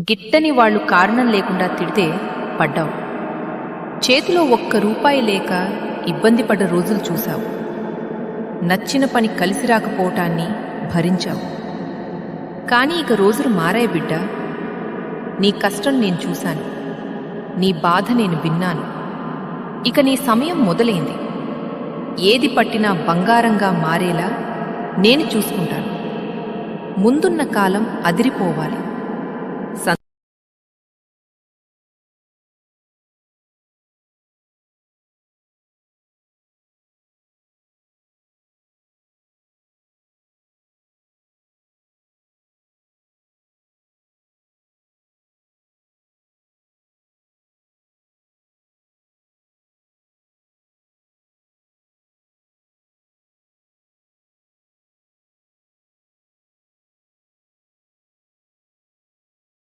గిట్టని వాళ్ళు కారణం లేకుండా తిడితే పడ్డావు. చేతిలో ₹1 లేక ఇబ్బంది పడ్డ రోజులు చూశావు. నచ్చిన పని కలిసి రాకపోవటాన్ని భరించావు. కానీ ఇక రోజులు మారాయి బిడ్డా. నీ కష్టం నేను చూశాను, నీ బాధ నేను విన్నాను. ఇక నీ సమయం మొదలైంది. ఏది పట్టినా బంగారంగా మారేలా నేను చూసుకుంటాను. ముందున్న కాలం అదిరిపోవాలి.